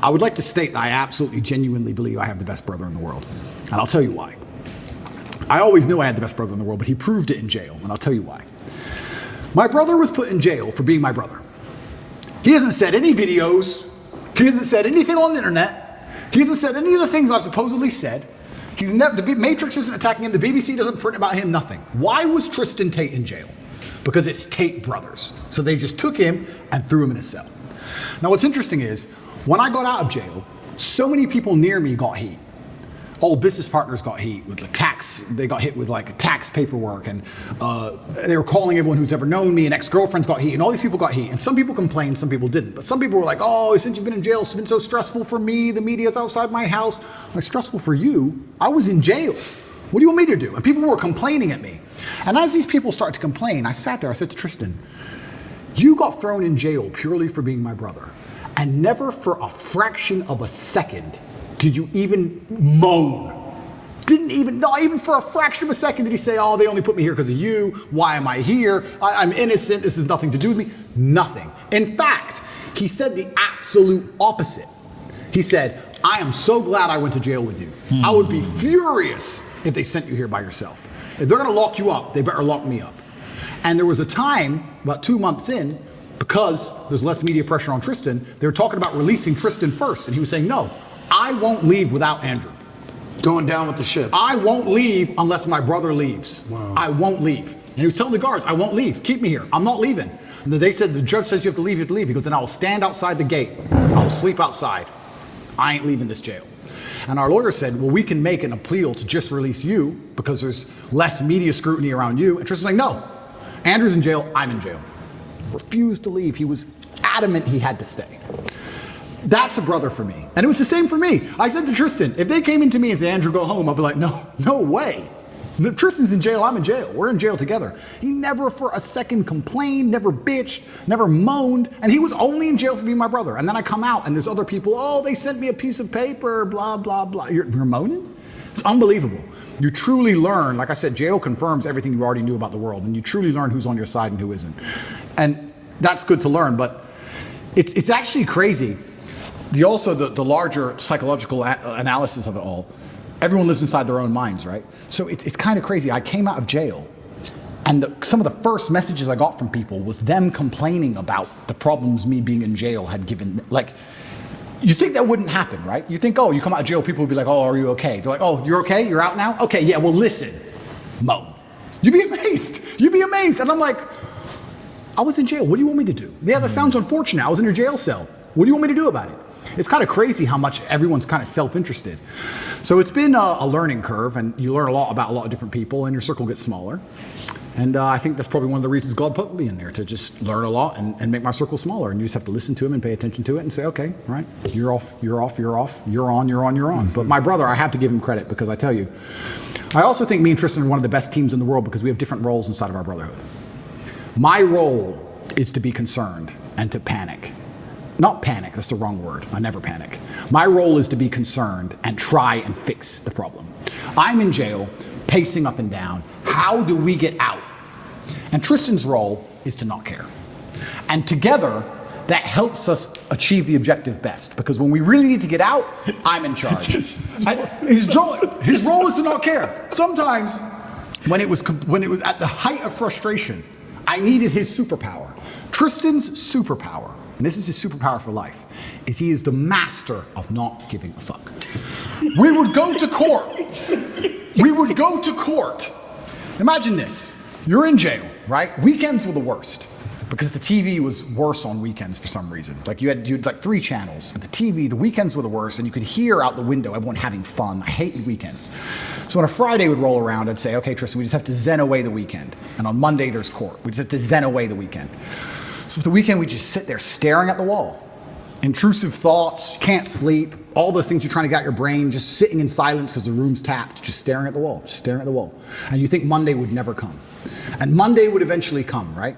I would like to state that I absolutely, genuinely believe I have the best brother in the world. And I'll tell you why. I always knew I had the best brother in the world, but he proved it in jail, and I'll tell you why. My brother was put in jail for being my brother. He hasn't said any videos. He hasn't said anything on the internet. He hasn't said any of the things I've supposedly said. He's never, the Matrix isn't attacking him. The BBC doesn't print about him, nothing. Why was Tristan Tate in jail? Because it's Tate brothers. So they just took him and threw him in a cell. Now what's interesting is, when I got out of jail, so many people near me got heat. Old business partners got heat with the tax. They got hit with like tax paperwork, and they were calling everyone who's ever known me, and ex-girlfriends got heat, and all these people got heat. And some people complained, some people didn't. But some people were like, oh, since you've been in jail, it's been so stressful for me. The media's outside my house. I'm like, stressful for you? I was in jail. What do you want me to do? And people were complaining at me. And as these people started to complain, I sat there, I said to Tristan, you got thrown in jail purely for being my brother. And never for a fraction of a second did you even moan. Not even for a fraction of a second did he say, oh, they only put me here because of you. Why am I here? I'm innocent. This has nothing to do with me. Nothing. In fact, he said the absolute opposite. He said, I am so glad I went to jail with you. I would be furious if they sent you here by yourself. If they're gonna lock you up, they better lock me up. And there was a time, about 2 months in, because there's less media pressure on Tristan, they were talking about releasing Tristan first. And he was saying, no, I won't leave without Andrew. Going down with the ship. I won't leave unless my brother leaves. Wow. I won't leave. And he was telling the guards, I won't leave. Keep me here. I'm not leaving. And they said, the judge says you have to leave, you have to leave. He goes, then I will stand outside the gate. I will sleep outside. I ain't leaving this jail. And our lawyer said, well, we can make an appeal to just release you because there's less media scrutiny around you. And Tristan's like, no, Andrew's in jail, I'm in jail. Refused to leave. He was adamant he had to stay. That's a brother for me. And it was the same for me. I said to Tristan, if they came into me and said, Andrew, go home, I'd be like, no way. If Tristan's in jail, I'm in jail. We're in jail together. He never for a second complained, never bitched, never moaned. And he was only in jail for being my brother. And then I come out and there's other people, oh, they sent me a piece of paper, blah, blah, blah. You're moaning? It's unbelievable. You truly learn, like I said, jail confirms everything you already knew about the world. And you truly learn who's on your side and who isn't. And that's good to learn, but it's actually crazy. The larger psychological analysis of it all, everyone lives inside their own minds, right? So it's kind of crazy. I came out of jail, and some of the first messages I got from people was them complaining about the problems me being in jail had given. Like, you think that wouldn't happen, right? You think, oh, you come out of jail, people would be like, oh, are you okay? They're like, oh, you're okay? You're out now? Okay, yeah, well, listen, Mo. You'd be amazed. You'd be amazed. And I'm like, I was in jail. What do you want me to do? Yeah, that sounds unfortunate. I was in your jail cell. What do you want me to do about it? It's kind of crazy how much everyone's kind of self-interested. So it's been a learning curve, and you learn a lot about a lot of different people, and your circle gets smaller. And I think that's probably one of the reasons God put me in there, to just learn a lot and make my circle smaller. And you just have to listen to him and pay attention to it and say, okay, right, you're off, you're off, you're off, you're on, you're on, you're on. But my brother, I have to give him credit, because I tell you, I also think me and Tristan are one of the best teams in the world because we have different roles inside of our brotherhood. My role is to be concerned and to panic. Not panic, that's the wrong word. I never panic. My role is to be concerned and try and fix the problem. I'm in jail, pacing up and down. How do we get out? And Tristan's role is to not care. And together, that helps us achieve the objective best, because when we really need to get out, I'm in charge. His role is to not care. Sometimes, when it was at the height of frustration, I needed his superpower. Tristan's superpower, and this is his superpower for life, is he is the master of not giving a fuck. We would go to court. We would go to court. Imagine this. You're in jail, right? Weekends were the worst, because the TV was worse on weekends for some reason. Like you had like 3 channels, and the weekends were the worst, and you could hear out the window everyone having fun. I hated weekends. So when a Friday would roll around, I'd say, okay, Tristan, we just have to zen away the weekend. And on Monday, there's court. We just have to zen away the weekend. So for the weekend, we just sit there staring at the wall. Intrusive thoughts, you can't sleep, all those things you're trying to get out your brain, just sitting in silence because the room's tapped, just staring at the wall, just staring at the wall. And you think Monday would never come. And Monday would eventually come, right?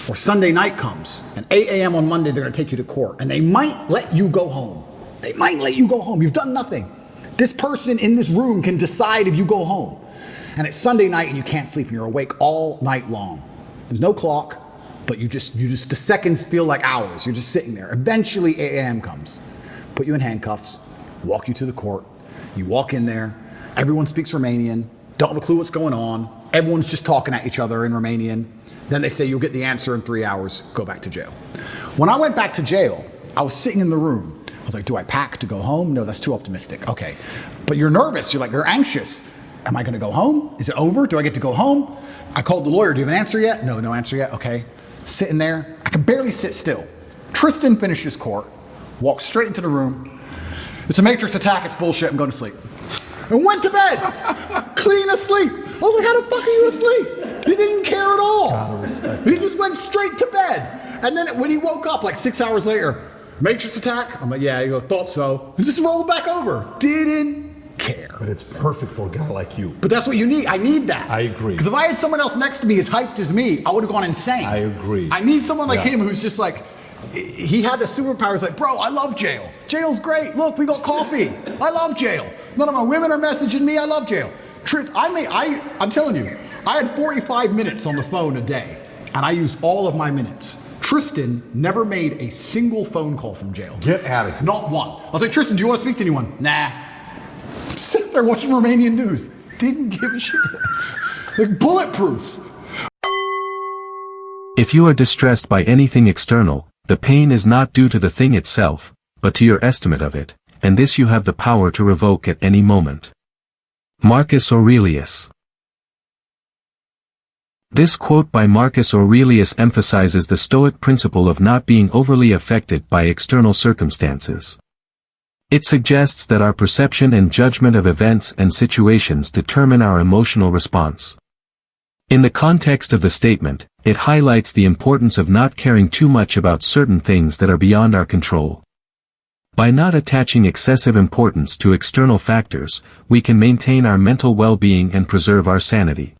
Or Sunday night comes, and 8 a.m. on Monday, they're gonna take you to court, and they might let you go home. They might let you go home. You've done nothing. This person in this room can decide if you go home. And it's Sunday night and you can't sleep and you're awake all night long. There's no clock, but the seconds feel like hours. You're just sitting there. Eventually 8 a.m. comes. put you in handcuffs, walk you to the court. You walk in there, everyone speaks Romanian, don't have a clue what's going on. Everyone's just talking at each other in Romanian. Then they say you'll get the answer in 3 hours, go back to jail. When I went back to jail, I was sitting in the room. I was like, do I pack to go home? No, that's too optimistic. Okay. But you're nervous, you're anxious. Am I gonna go home? Is it over? Do I get to go home? I called the lawyer, do you have an answer yet? No, no answer yet, okay. Sitting there, I can barely sit still. Tristan finishes court, walks straight into the room. It's a matrix attack, it's bullshit, I'm going to sleep. And went to bed, clean asleep. I was like, how the fuck are you asleep? He didn't care at all. He just went straight to bed. And then when he woke up like 6 hours later, matrix attack? I'm like, yeah, you go, thought so. He just rolled back over. Didn't care. But it's perfect for a guy like you. But that's what you need. I need that. I agree. Because if I had someone else next to me as hyped as me, I would have gone insane. I agree. I need someone like him who's just like, he had the superpowers like, bro, I love jail. Jail's great. Look, we got coffee. I love jail. None of my women are messaging me. I love jail. I'm telling you, I had 45 minutes on the phone a day, and I used all of my minutes. Tristan never made a single phone call from jail. Get out of here. Not one. I was like, Tristan, do you want to speak to anyone? Nah. Sit there watching Romanian news. Didn't give a shit. Like bulletproof. If you are distressed by anything external, the pain is not due to the thing itself, but to your estimate of it, and this you have the power to revoke at any moment. Marcus Aurelius. This quote by Marcus Aurelius emphasizes the Stoic principle of not being overly affected by external circumstances. It suggests that our perception and judgment of events and situations determine our emotional response. In the context of the statement, it highlights the importance of not caring too much about certain things that are beyond our control. By not attaching excessive importance to external factors, we can maintain our mental well-being and preserve our sanity.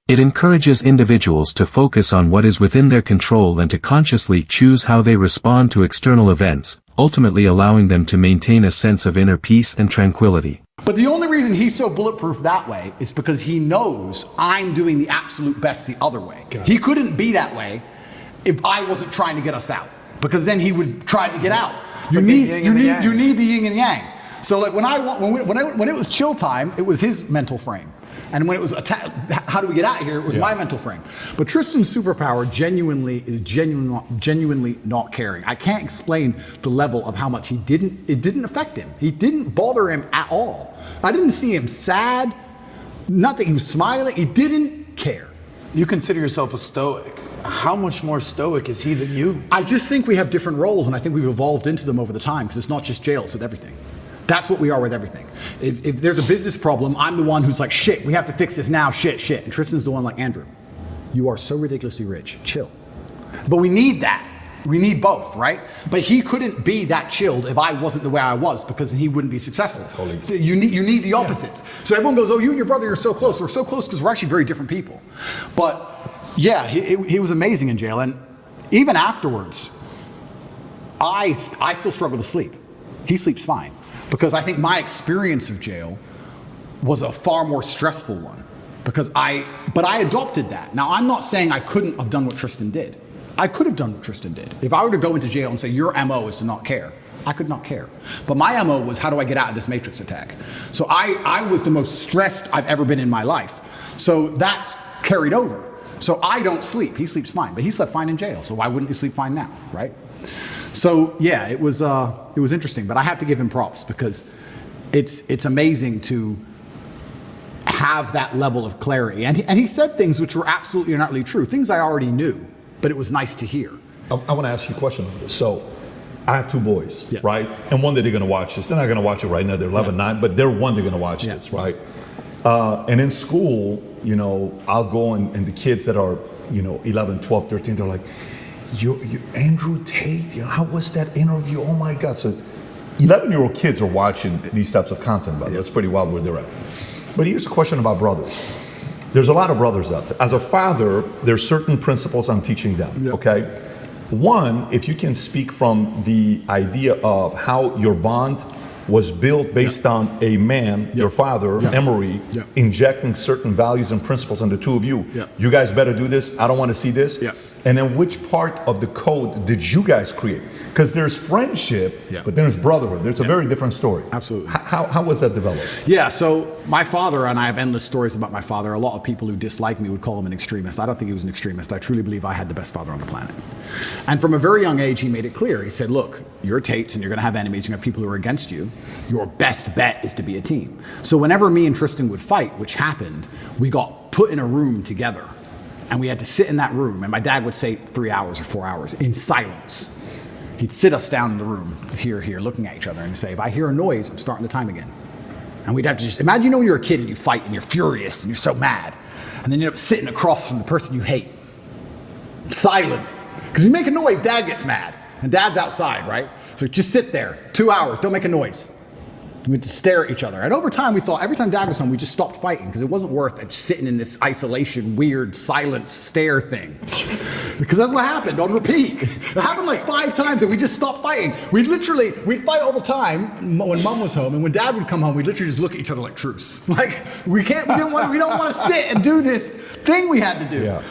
It encourages individuals to focus on what is within their control and to consciously choose how they respond to external events, ultimately allowing them to maintain a sense of inner peace and tranquility. But the only reason he's so bulletproof that way is because he knows I'm doing the absolute best the other way. He couldn't be that way if I wasn't trying to get us out, because then he would try to get out. You need the yin and yang. So like when it was chill time, it was his mental frame. And when it was how do we get out of here, it was my mental frame. But Tristan's superpower is genuinely not caring. I can't explain the level of how much it didn't affect him. He didn't bother him at all. I didn't see him sad, nothing. He was smiling. He didn't care. You consider yourself a stoic. How much more stoic is he than you? I just think we have different roles, and I think we've evolved into them over the time, because it's not just jail, it's with everything. That's what we are with everything. If there's a business problem, I'm the one who's like, shit, we have to fix this now, shit. And Tristan's the one like, Andrew, you are so ridiculously rich, chill. But we need that. We need both, right? But he couldn't be that chilled if I wasn't the way I was, because he wouldn't be successful. Totally. So you need the opposites. So everyone goes, oh, you and your brother are so close. We're so close because we're actually very different people. But yeah, he was amazing in jail. And even afterwards, I still struggle to sleep. He sleeps fine. Because I think my experience of jail was a far more stressful one. But I adopted that. Now, I'm not saying I couldn't have done what Tristan did. I could have done what Tristan did. If I were to go into jail and say, your MO is to not care, I could not care. But my MO was, how do I get out of this matrix attack? So I was the most stressed I've ever been in my life. So that's carried over. So I don't sleep. He sleeps fine. But he slept fine in jail. So why wouldn't he sleep fine now, right? So yeah, it was interesting, but I have to give him props, because it's amazing to have that level of clarity. And he said things which were absolutely and utterly true, things I already knew, but it was nice to hear. I want to ask you a question on this. So I have 2 boys, right? And one day they're going to watch this. They're not going to watch it right now. They're 11, 9, but they're they're going to watch this, right? And in school, I'll go and the kids that are, 11, 12, 13, they're like, you Andrew Tate, how was that interview? Oh my God. So 11-year-old kids are watching these types of content, by the way. That's pretty wild where they're at. But here's a question about brothers. There's a lot of brothers out there. As a father, there's certain principles I'm teaching them, okay? One, if you can speak from the idea of how your bond was built based on a man, your father, Emery, injecting certain values and principles on the two of you. You guys better do this. I don't want to see this. And then which part of the code did you guys create? Because there's friendship, but there's brotherhood. There's a very different story. Absolutely. How was that developed? Yeah, so my father, and I have endless stories about my father. A lot of people who dislike me would call him an extremist. I don't think he was an extremist. I truly believe I had the best father on the planet. And from a very young age, he made it clear. He said, look, you're Tates and you're going to have enemies. You're going to have people who are against you. Your best bet is to be a team. So whenever me and Tristan would fight, which happened, we got put in a room together. And we had to sit in that room. And my dad would say 3 hours or 4 hours in silence. He'd sit us down in the room, here, looking at each other, and say, if I hear a noise, I'm starting the time again. And we'd have to just, imagine when you're a kid and you fight and you're furious and you're so mad. And then you end up sitting across from the person you hate. Silent. Because if you make a noise, Dad gets mad. And Dad's outside, right? So just sit there, 2 hours, don't make a noise. We had to stare at each other. And over time, we thought every time Dad was home, we just stopped fighting because it wasn't worth it sitting in this isolation, weird, silent stare thing. Because that's what happened on repeat. It happened like 5 times and we just stopped fighting. We'd fight all the time when Mom was home. And when Dad would come home, we'd literally just look at each other like truce. Like, we don't want to sit and do this thing we had to do. Yeah.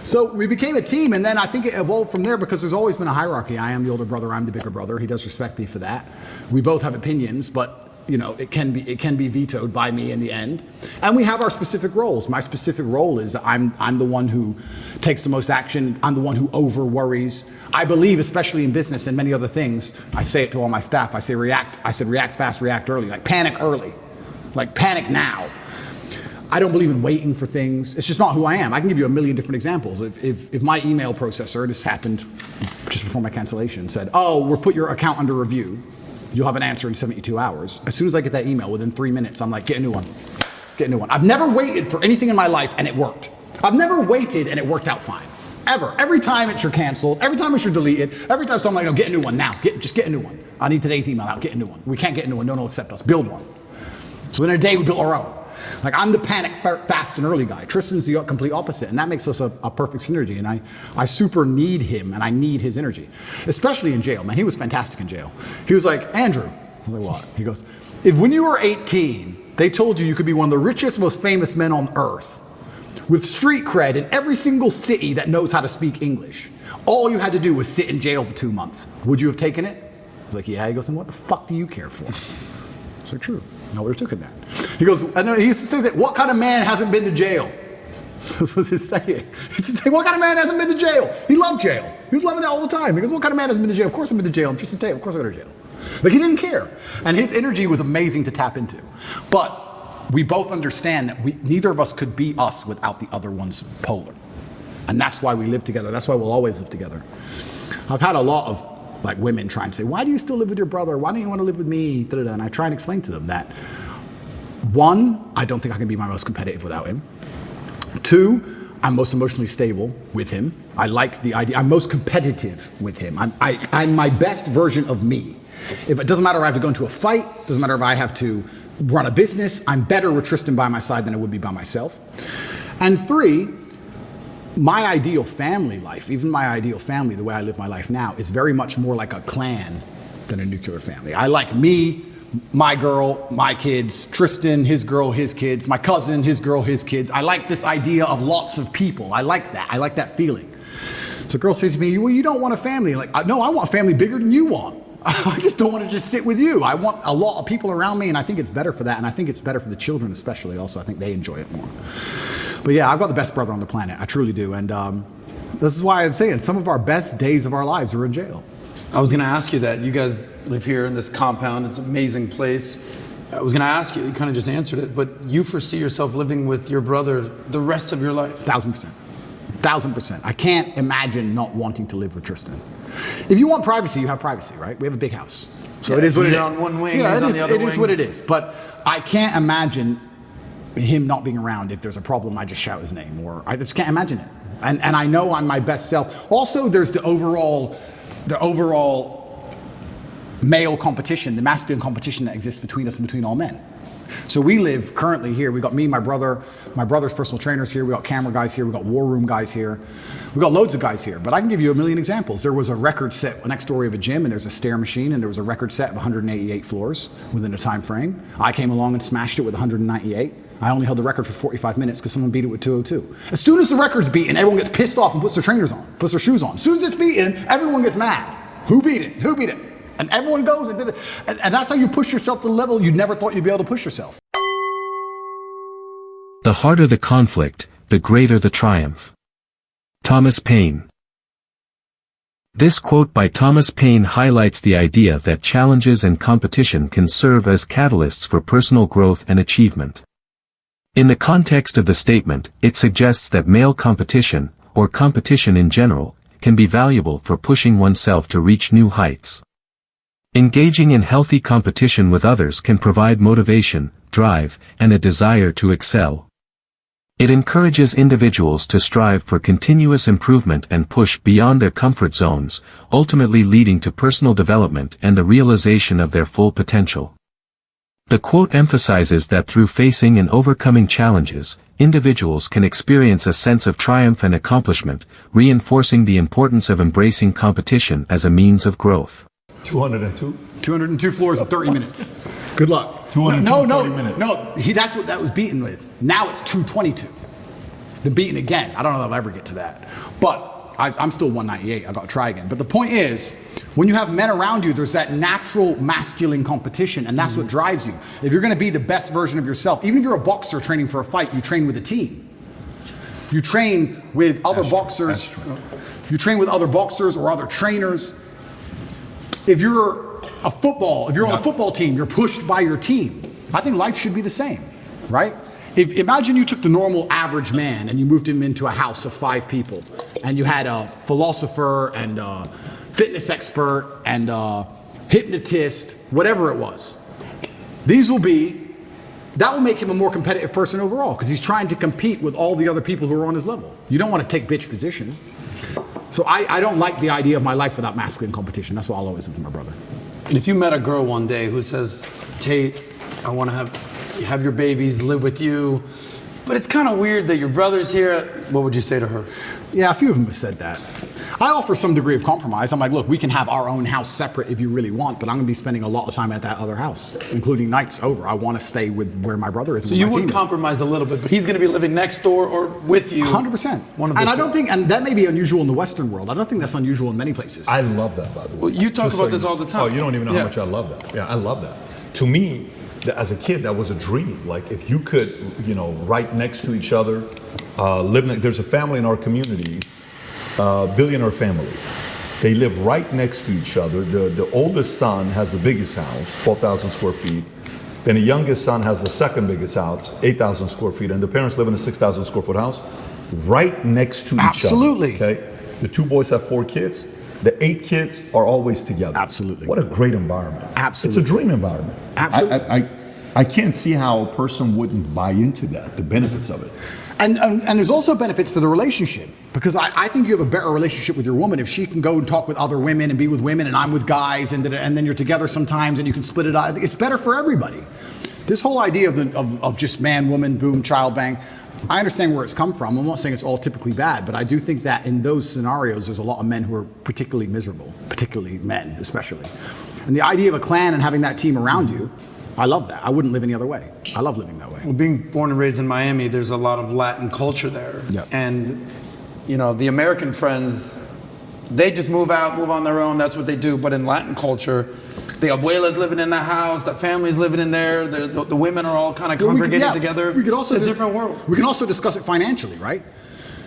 So we became a team, and then I think it evolved from there because there's always been a hierarchy. I am the older brother, I'm the bigger brother. He does respect me for that. We both have opinions, but you know, it can be vetoed by me in the end. And we have our specific roles. My specific role is I'm the one who takes the most action. I'm the one who over worries. I believe, especially in business and many other things, I say it to all my staff. I say react fast, react early. Like panic early. Like panic now. I don't believe in waiting for things. It's just not who I am. I can give you a million different examples. If my email processor, this happened just before my cancellation, said, oh, we'll put your account under review. You'll have an answer in 72 hours. As soon as I get that email, within 3 minutes, I'm like, get a new one. Get a new one. I've never waited for anything in my life and it worked. I've never waited and it worked out fine. Ever. Every time it's your canceled, every time it's your deleted, every time someone like, no, get a new one now. Just get a new one. I need today's email out, get a new one. We can't get a new one, no, accept us, build one. So in a day, we built our own. Like I'm the panic, fast and early guy. Tristan's the complete opposite, and that makes us a perfect synergy. And I super need him, and I need his energy, especially in jail. Man, he was fantastic in jail. He was like, Andrew, I'm like, what? He goes, if when you were 18, they told you could be one of the richest, most famous men on earth, with street cred in every single city that knows how to speak English, all you had to do was sit in jail for 2 months. Would you have taken it? I was like, yeah. He goes, and what the fuck do you care for? It's like, true. I would have taken that. He goes, I know he used to say that, what kind of man hasn't been to jail? That's what he's saying. He used to say, what kind of man hasn't been to jail? He loved jail. He was loving it all the time. He goes, what kind of man hasn't been to jail? Of course I've been to jail. I'm just a Tate. Of course I go to jail. But he didn't care. And his energy was amazing to tap into. But we both understand that neither of us could be us without the other one's polar. And that's why we live together. That's why we'll always live together. I've had a lot of like women try and say, why do you still live with your brother? Why don't you want to live with me? Da-da-da. And I try and explain to them that, 1, I don't think I can be my most competitive without him. 2, I'm most emotionally stable with him. I like the idea. I'm most competitive with him. I'm my best version of me. If it doesn't matter if I have to go into a fight, doesn't matter if I have to run a business, I'm better with Tristan by my side than I would be by myself. And 3, my ideal family life, even my ideal family, the way I live my life now, is very much more like a clan than a nuclear family. I like me, my girl, my kids, Tristan, his girl, his kids, my cousin, his girl, his kids. I like this idea of lots of people. I like that. I like that feeling. So a girl says to me, well, you don't want a family. Like, no, I want a family bigger than you want. I just don't want to just sit with you. I want a lot of people around me, and I think it's better for that, and I think it's better for the children especially also. I think they enjoy it more. But yeah, I've got the best brother on the planet. I truly do. And this is why I'm saying some of our best days of our lives are in jail. I was going to ask you that. You guys live here in this compound. It's an amazing place. I was going to ask you, you kind of just answered it, but you foresee yourself living with your brother the rest of your life? 1,000%. 1,000%. I can't imagine not wanting to live with Tristan. If you want privacy, you have privacy, right? We have a big house. So it is what it is. You're on one wing, he's on the other wing. It is what it is. But I can't imagine him not being around. If there's a problem, I just shout his name, or I just can't imagine it. And I know I'm my best self. Also, there's the overall male competition, the masculine competition that exists between us and between all men. So we live currently here. We got me, my brother's personal trainers here. We got camera guys here. We got war room guys here. We got loads of guys here. But I can give you a million examples. There was a record set next door of a gym, and there's a stair machine, and there was a record set of 188 floors within a time frame. I came along and smashed it with 198. I only held the record for 45 minutes because someone beat it with 2:02. As soon as the record's beaten, everyone gets pissed off and puts their trainers on, puts their shoes on. As soon as it's beaten, everyone gets mad. Who beat it? Who beat it? And everyone goes and did it. And that's how you push yourself to the level you never thought you'd be able to push yourself. The harder the conflict, the greater the triumph. Thomas Paine. This quote by Thomas Paine highlights the idea that challenges and competition can serve as catalysts for personal growth and achievement. In the context of the statement, it suggests that male competition, or competition in general, can be valuable for pushing oneself to reach new heights. Engaging in healthy competition with others can provide motivation, drive, and a desire to excel. It encourages individuals to strive for continuous improvement and push beyond their comfort zones, ultimately leading to personal development and the realization of their full potential. The quote emphasizes that through facing and overcoming challenges, individuals can experience a sense of triumph and accomplishment, reinforcing the importance of embracing competition as a means of growth. 202? 202 floors in 30 minutes. Good luck. 202 no, 30 minutes. No, that's what that was beaten with. Now it's 222. It's been beaten again. I don't know if I'll ever get to that. But I'm still 198. I've got to try again. But the point is, when you have men around you, there's that natural masculine competition, and that's what drives you. If you're going to be the best version of yourself, even if you're a boxer training for a fight, you train with a team. You train with other boxers. You train with other boxers or other trainers. If you're on a football team, you're pushed by your team. I think life should be the same, right? Imagine you took the normal average man and you moved him into a house of 5 people, and you had a philosopher and a fitness expert and a hypnotist, whatever it was. That will make him a more competitive person overall, because he's trying to compete with all the other people who are on his level. You don't want to take bitch position. So I don't like the idea of my life without masculine competition. That's why I'll always live with my brother. And if you met a girl one day who says, Tate, I want to have your babies, live with you, but it's kind of weird that your brother's here, what would you say to her? Yeah, a few of them have said that. I offer some degree of compromise. I'm like, look, we can have our own house separate if you really want, but I'm going to be spending a lot of time at that other house, including nights over. I want to stay with where my brother is. So you would compromise a little bit, but he's going to be living next door or with you. 100%. And I don't think, and that may be unusual in the Western world. I don't think that's unusual in many places. I love that, by the way. Well, you talk about this all the time. Oh, you don't even know how much I love that. Yeah, I love that. To me, as a kid, that was a dream. Like, if you could, right next to each other, there's a family in our community, billionaire family. They live right next to each other. The oldest son has the biggest house, 12,000 square feet. Then the youngest son has the second biggest house, 8,000 square feet. And the parents live in a 6,000 square foot house right next to each other. Absolutely. Okay? The 2 boys have 4 kids. The 8 kids are always together. Absolutely. What a great environment. Absolutely. It's a dream environment. Absolutely. I can't see how a person wouldn't buy into that, the benefits of it. And there's also benefits to the relationship, because I think you have a better relationship with your woman if she can go and talk with other women and be with women, and I'm with guys, and then you're together sometimes and you can split it out. It's better for everybody. This whole idea of just man, woman, boom, child, bang, I understand where it's come from. I'm not saying it's all typically bad, but I do think that in those scenarios, there's a lot of men who are particularly miserable, particularly men especially. And the idea of a clan and having that team around you, I love that. I wouldn't live any other way. I love living that way. Well, being born and raised in Miami, there's a lot of Latin culture there. Yep. And, the American friends, they just move on their own. That's what they do. But in Latin culture, the abuela's living in the house, the family's living in there, the women are all kind of congregated together. It's a different world. We can also discuss it financially, right?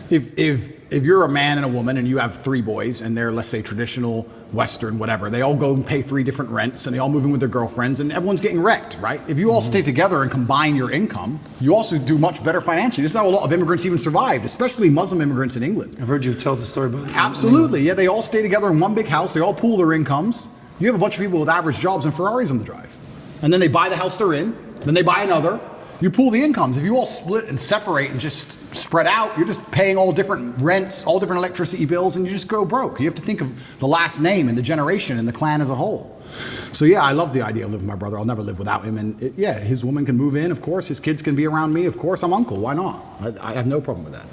If you're a man and a woman and you have 3 boys and they're, let's say, traditional, Western, whatever, they all go and pay 3 different rents and they all move in with their girlfriends and everyone's getting wrecked, right? If you all stay together and combine your income, you also do much better financially. This is how a lot of immigrants even survived, especially Muslim immigrants in England. I've heard you tell the story about that. Absolutely, yeah, they all stay together in one big house, they all pool their incomes. You have a bunch of people with average jobs and Ferraris on the drive. And then they buy the house they're in, then they buy another. You pool the incomes. If you all split and separate and just spread out, you're just paying all different rents, all different electricity bills, and you just go broke. You have to think of the last name and the generation and the clan as a whole. So yeah, I love the idea of living with my brother. I'll never live without him. And his woman can move in, of course. His kids can be around me, of course. I'm uncle. Why not? I have no problem with that.